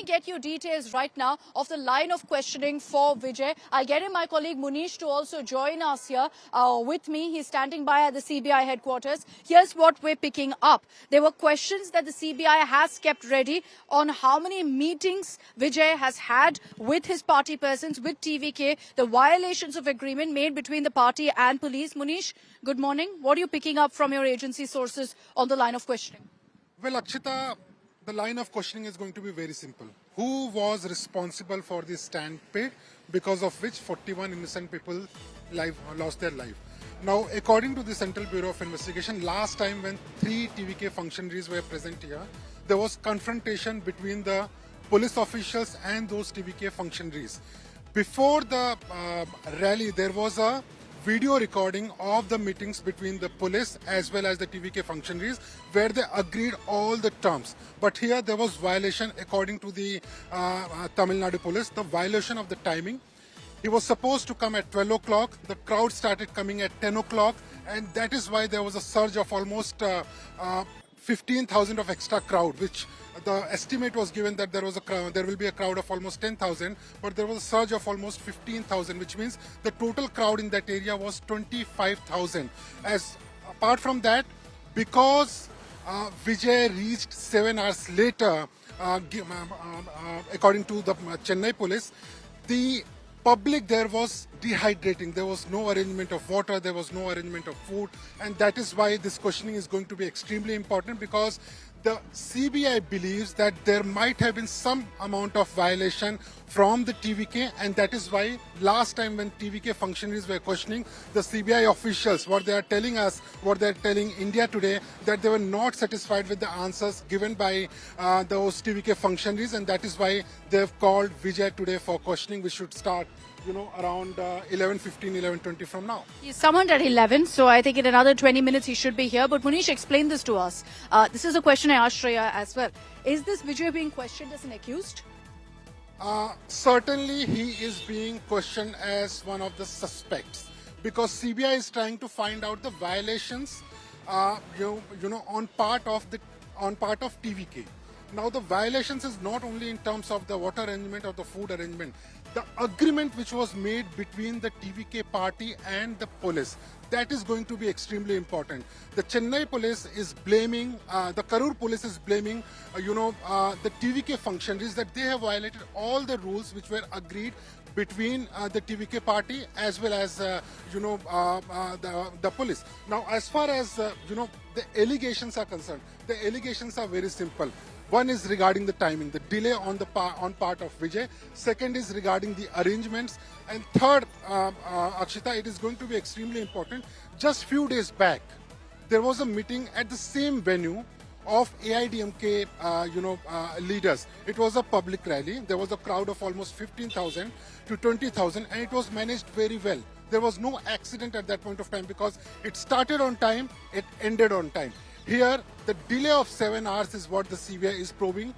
me get you details right now of the line of questioning for Vijay. I'll get in my colleague Munish to also join us here with me. He's standing by at the CBI headquarters. Here's what we're picking up. There were questions that the CBI has kept ready on how many meetings Vijay has had with his party persons, with TVK, the violations of agreement made between the party and police. Munish, good morning. What are you picking up from your agency sources on the line of questioning? Well, Akshita, the line of questioning is going to be very simple. Who was responsible for this stampede because of which 41 innocent people lost their life? Now, according to the Central Bureau of Investigation, last time when 3 TVK functionaries were present here, there was confrontation between the police officials and those TVK functionaries. Before the rally, there was a video recording of the meetings between the police as well as the TVK functionaries where they agreed all the terms. But here there was violation according to the Tamil Nadu police, the violation of the timing. He was supposed to come at 12 o'clock. The crowd started coming at 10 o'clock. And that is why there was a surge of almost 15,000 of extra crowd, which the estimate was given that there will be a crowd of almost 10,000, but there was a surge of almost 15,000, which means the total crowd in that area was 25,000. As apart from that, because Vijay reached 7 hours later, according to the Chennai police, the public there was dehydrating. There was no arrangement of water, there was no arrangement of food, and that is why this questioning is going to be extremely important, because the CBI believes that there might have been some amount of violation from the TVK, and that is why last time when TVK functionaries were questioning the CBI officials, what they are telling us, what they are telling India today, that they were not satisfied with the answers given by those TVK functionaries, and that is why they have called Vijay today for questioning, which should start around 11:15, 11:20 from now. He's summoned at 11, so I think in another 20 minutes he should be here. But Munish, explain this to us. This is a question I asked Shreya as well. Is this Vijay being questioned as an accused? Certainly he is being questioned as one of the suspects, because CBI is trying to find out the violations on part of TVK. Now the violations is not only in terms of the water arrangement or the food arrangement. The agreement which was made between the TVK party and the police, that is going to be extremely important. The Chennai police is blaming, the Karur police is blaming, the TVK functionaries that they have violated all the rules which were agreed between the TVK party as well as the police. Now, as far as the allegations are concerned, the allegations are very simple. One is regarding the timing, the delay on part of Vijay. Second is regarding the arrangements. And third, Akshita, it is going to be extremely important. Just few days back, there was a meeting at the same venue of AIDMK, leaders. It was a public rally. There was a crowd of almost 15,000 to 20,000, and it was managed very well. There was no accident at that point of time because it started on time, it ended on time. Here, the delay of 7 hours is what the CBI is probing.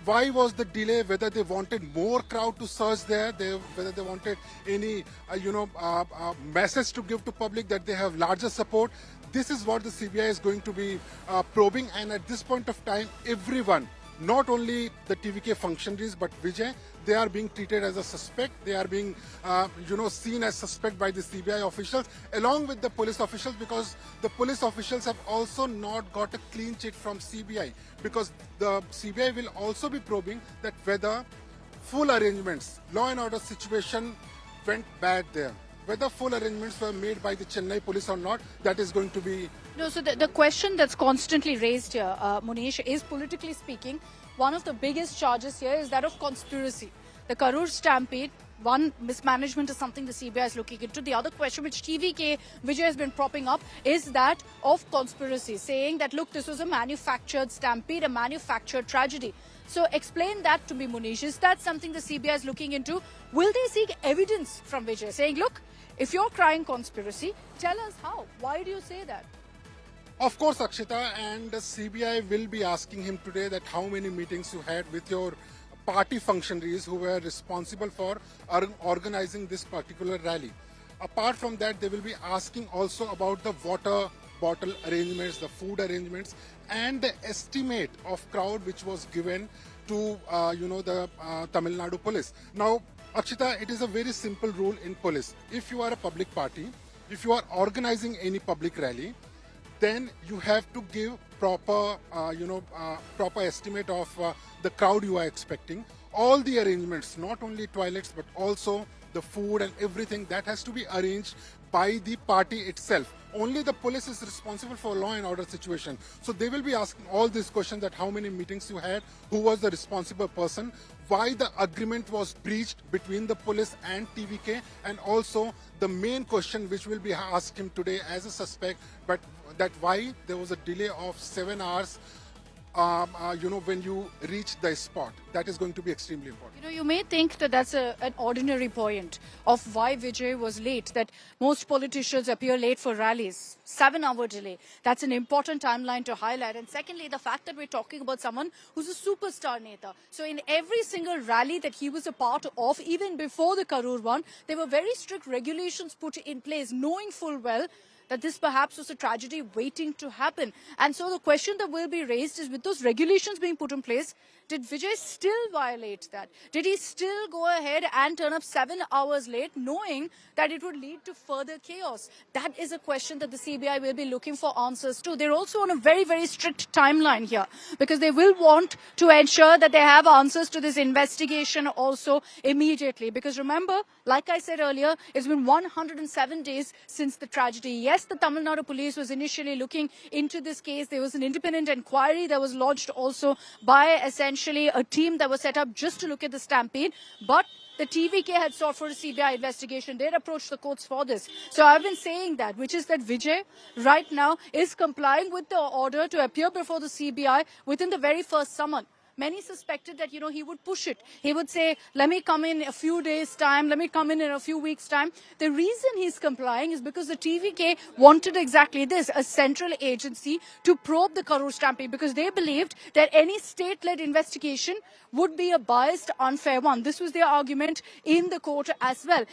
Why was the delay? Whether they wanted more crowd to surge there, whether they wanted any, message to give to public that they have larger support. This is what the CBI is going to be probing. And at this point of time, everyone, not only the TVK functionaries but Vijay, they are being treated as a suspect. They are being, seen as suspect by the CBI officials along with the police officials, because the police officials have also not got a clean sheet from CBI, because the CBI will also be probing that whether full arrangements, law and order situation went bad there. Whether full arrangements were made by the Chennai police or not, that is going to be... No, so the question that's constantly raised here, Munish, is politically speaking, one of the biggest charges here is that of conspiracy. The Karur stampede, one, mismanagement is something the CBI is looking into. The other question which TVK Vijay has been propping up is that of conspiracy, saying that, look, this was a manufactured stampede, a manufactured tragedy. So explain that to me, Munish. Is that something the CBI is looking into? Will they seek evidence from Vijay saying, look, if you're crying conspiracy, tell us how. Why do you say that? Of course, Akshita, and the CBI will be asking him today that how many meetings you had with your party functionaries who were responsible for organizing this particular rally. Apart from that, they will be asking also about the water bottle arrangements, the food arrangements, and the estimate of crowd which was given to the Tamil Nadu police. Now, Akshita, it is a very simple rule in police. If you are a public party, if you are organizing any public rally, then you have to give proper, proper estimate of the crowd you are expecting. All the arrangements, not only toilets but also the food and everything, that has to be arranged by the party itself. Only the police is responsible for law and order situation. So they will be asking all these questions, that how many meetings you had, who was the responsible person, why the agreement was breached between the police and TVK, and also the main question which will be asked him today as a suspect, but that why there was a delay of 7 hours when you reach the spot. That is going to be extremely important. You may think that that's an ordinary point of why Vijay was late, that most politicians appear late for rallies. 7-hour delay. That's an important timeline to highlight. And secondly, the fact that we're talking about someone who's a superstar Neta. So in every single rally that he was a part of, even before the Karur one, there were very strict regulations put in place, knowing full well that this perhaps was a tragedy waiting to happen. And so the question that will be raised is, with those regulations being put in place, did Vijay still violate that? Did he still go ahead and turn up 7 hours late, knowing that it would lead to further chaos? That is a question that the CBI will be looking for answers to. They're also on a very, very strict timeline here, because they will want to ensure that they have answers to this investigation also immediately. Because remember, like I said earlier, it's been 107 days since the tragedy. Yes, the Tamil Nadu police was initially looking into this case. There was an independent inquiry that was lodged also by essentially a team that was set up just to look at the stampede. But the TVK had sought for a CBI investigation. They'd approached the courts for this. So I've been saying that, which is that Vijay right now is complying with the order to appear before the CBI within the very first summon. Many suspected that, he would push it. He would say, let me come in a few days' time, let me come in a few weeks' time. The reason he's complying is because the TVK wanted exactly this, a central agency to probe the Karur stampede, because they believed that any state-led investigation would be a biased, unfair one. This was their argument in the court as well.